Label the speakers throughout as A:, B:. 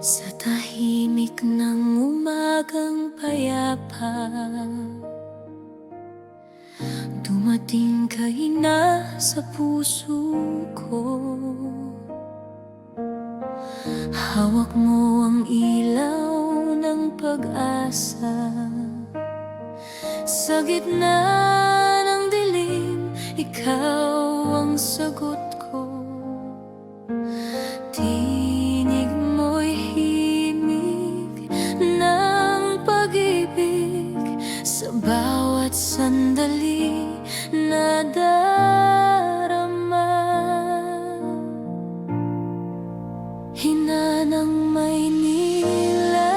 A: Sa tahimik ng umagang payapa, dumating ka na sa puso ko. Hawak mo ang ilaw ng pag-asa. Sa gitna ng dilim, ikaw ang sagot ko. Tinig mo'y himig ng pag-ibig sa bawat sandali na darama. Hinanang Maynila,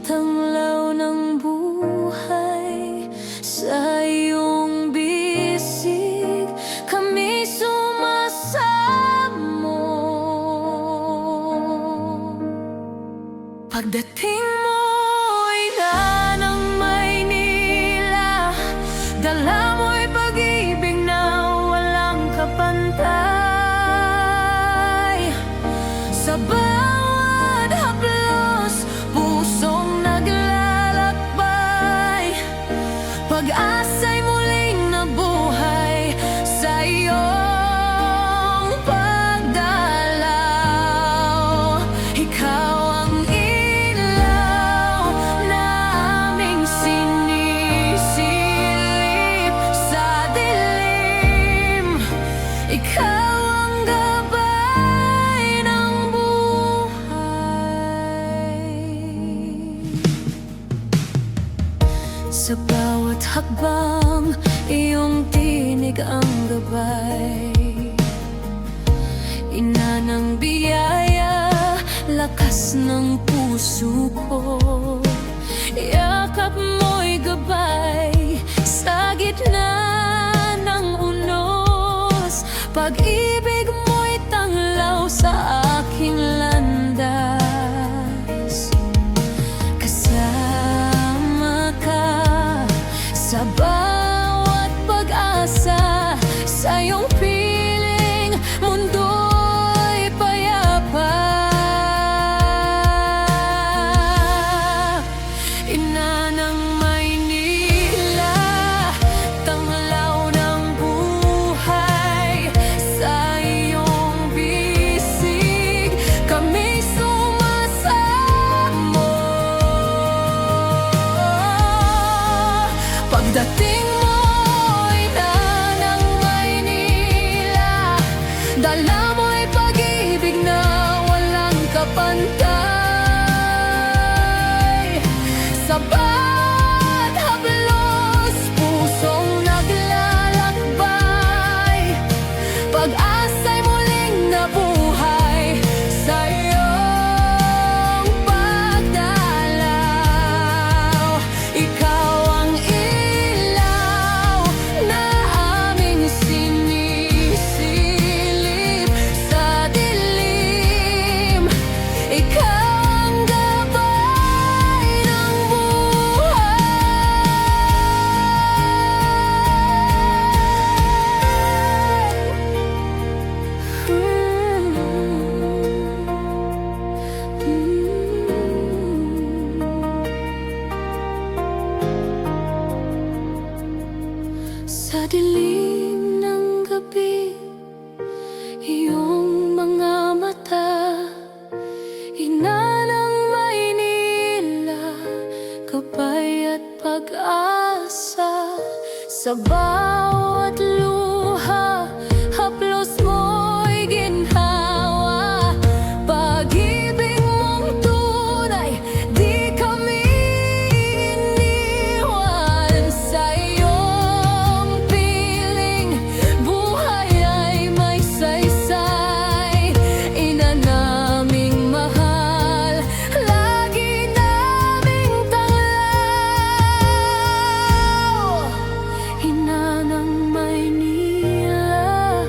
A: tanglaw ng buhay. Sa iyong bisig kami sumasamo. Pagdating mo'y Hinanang Maynila, dala mo'y pag-ibig na walang kapantay. Sa bawat haplos, pusong naglalakbay. Pag-asa'y muling nabuhay sa iyong pagdalaw. Ikaw ang ilaw na aming sinisilip sa dilim. Ikaw ang gabay ng buhay. Sa bawat hakbang, iyong tinig ang gabay. Ina ng biyaya, lakas ng puso ko. Yakap mo'y gabay sa gitna ng unos. Pag-ibig mo'y tanglaw sa aking landas. Kasama ka sa bawat pag-asa, sa iyong piling mundo'y payapa. Ina ng Maynila, tanglaw ng buhay. Sa iyong bisig kami sumasamo. Pagdating mo'y Hinanang Maynila, dala mo'y pag-ibig na walang kapantay. Sa bawat haplos, pusong naglalakbay. Pag-asa'y muling nabuhay sa iyong pagdalaw. Ikaw ang ilaw na aming sinisilip sa dilim. Ikaw ang gabay ng buhay. Sa dilim ng gabi, iyong mga mata. Hinanang Maynila, gabay at pag-asa. Sa bawat luha, haplos mo'y ginhawa. Pag-ibig mong tunay, di kami iniwan. Sa iyong piling, buhay ay may saysay. Ina naming mahal, lagi naming tanglaw. Hinanang Maynila,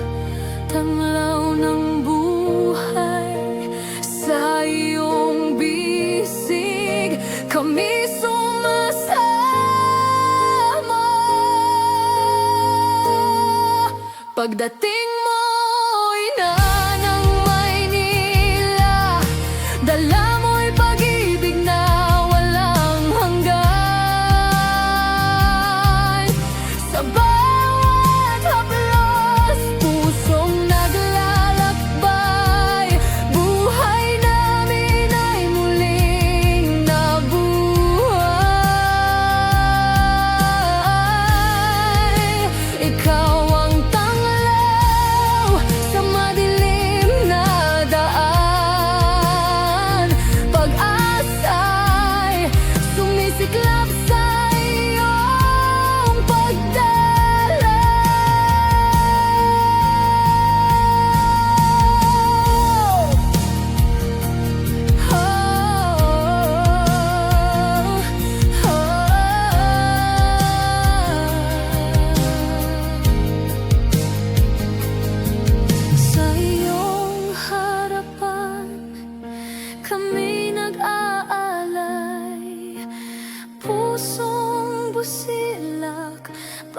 A: tanglaw ng buhay. Sa iyong bisig kami sumasamo. Pagdating mo'y Hinanang Maynila, dala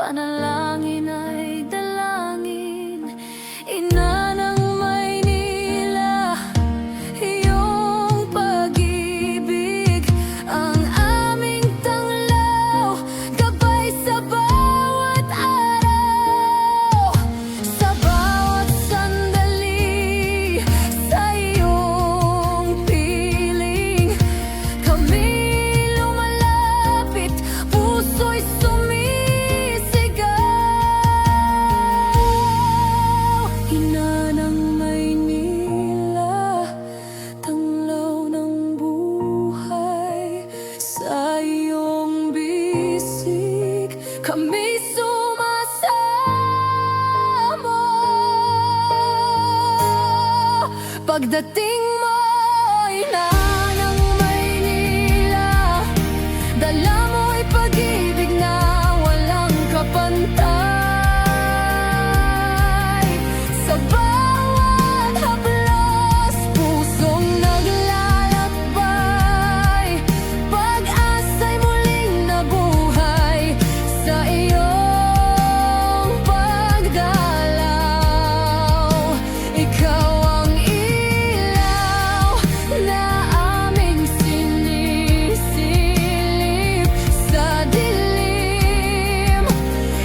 A: panalangin ay dalangin. Ina ng Maynila, iyong pag-ibig ang aming tanglaw, gabay sa bawat araw, sa bawat sandali, sa iyong piling. Kami lumalapit, puso'y sumisigaw. Ina ng Maynila, tanglaw ng buhay, sa iyong bisig kami sumasamo. Pagdating mo, ina ng Maynila, dala mo'y pag-ibig na walang kapantay. Sa bawat haplos, pusong naglalakbay, pag-asa'y muling nabuhay sa iyong pagdalaw. Ikaw ang ilaw na aming sinisilip sa dilim.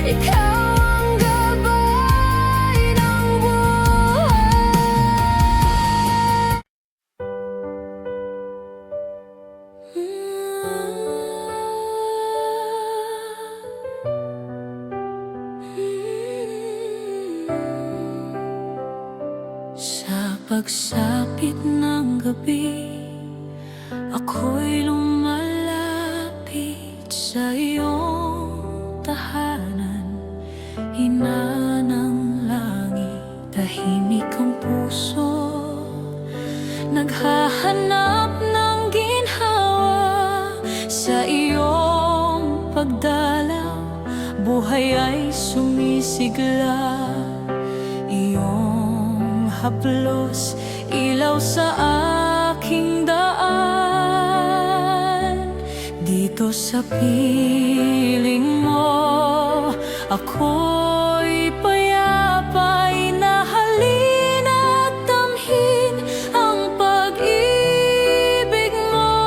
A: Ikaw ang gabay ng buhay. Sa pagsapit ng gabi, ako'y lumalapit sa iyong tahanan. Ina ng langit, tahimik ang puso, naghahanap ng ginhawa. Sa iyong pagdalaw, buhay ay sumisigla. Iyong haplos, ilaw sa aking daan. Dito sa piling mo, ako'y payapa, inahalina't tamhin ang pag-ibig mo.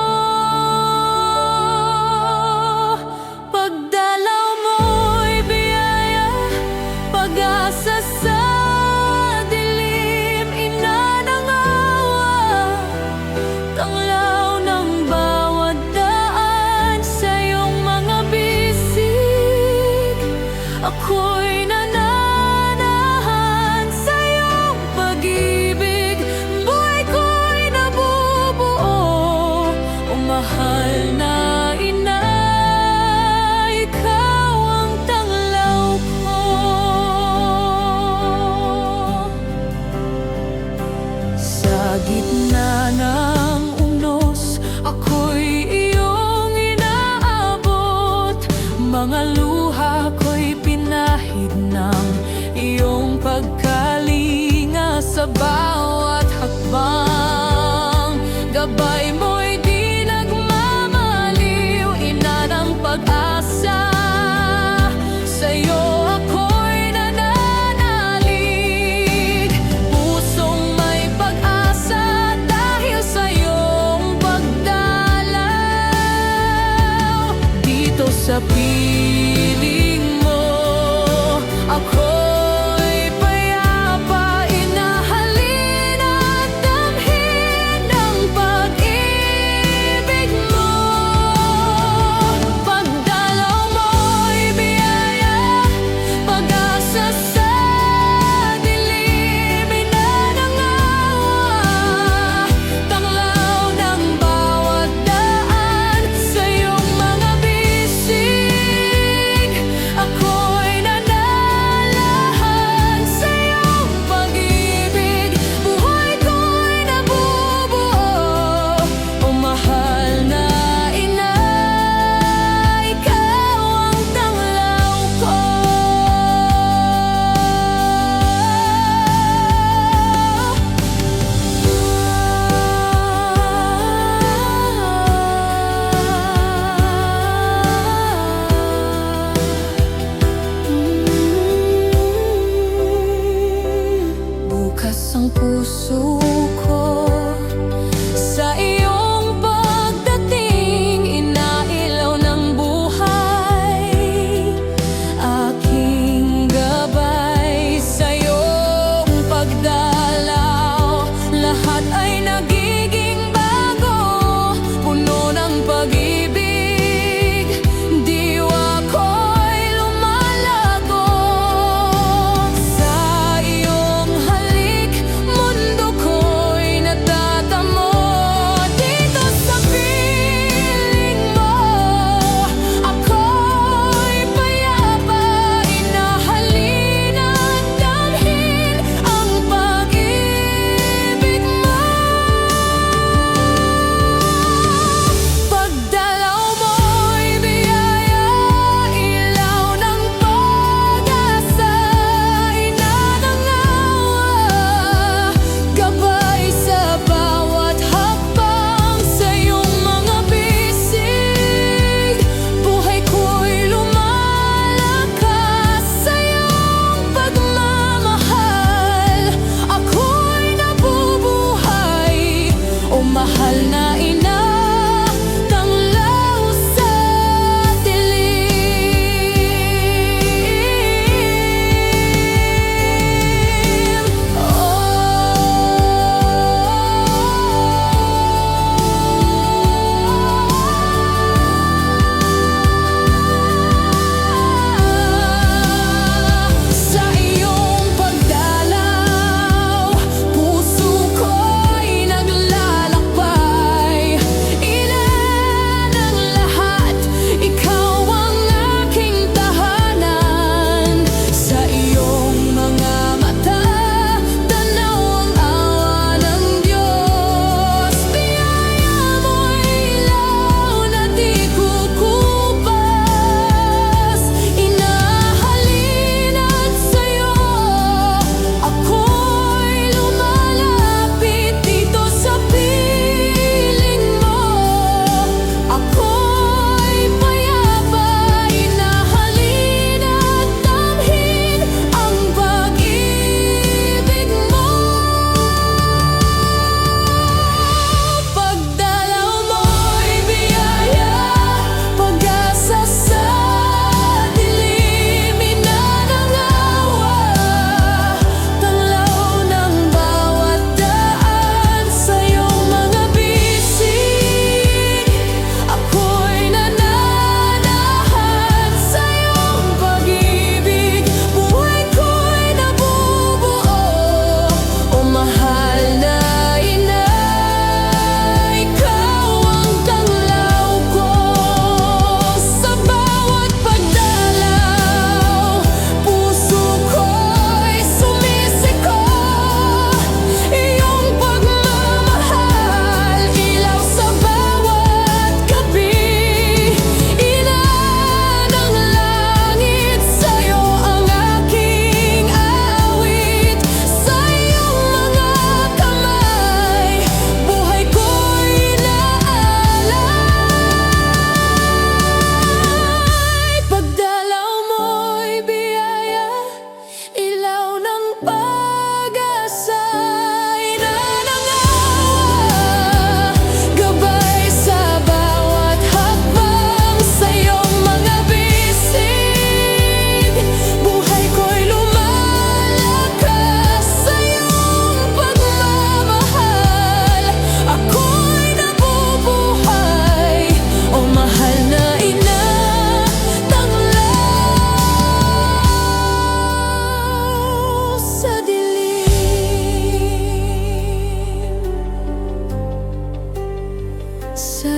A: Pagdalaw mo'y biyaya, pag-asa sa dilim. Ina ng awa, tanglaw ng bawat daan, sa iyong mga bisig ako'y nananahan. Sa iyong pag-ibig, buhay ko'y nabubuo. O mahal na ina, ikaw ang tanglaw ko. Sa gitna ng unos, ako'y iyong inaabot. Mga luha ko'y pinahid ng iyong pagkalinga. Sa bawat hakbang, gabay mo'y di nagmamaliw. Ina ng pag-asa, sa'yo ako'y nananalig. Pusong may pag-asa dahil sa iyong pagdalaw. Dito sa piling mo, ako'y payapa, inahalina't damhin ang pag-ibig Sa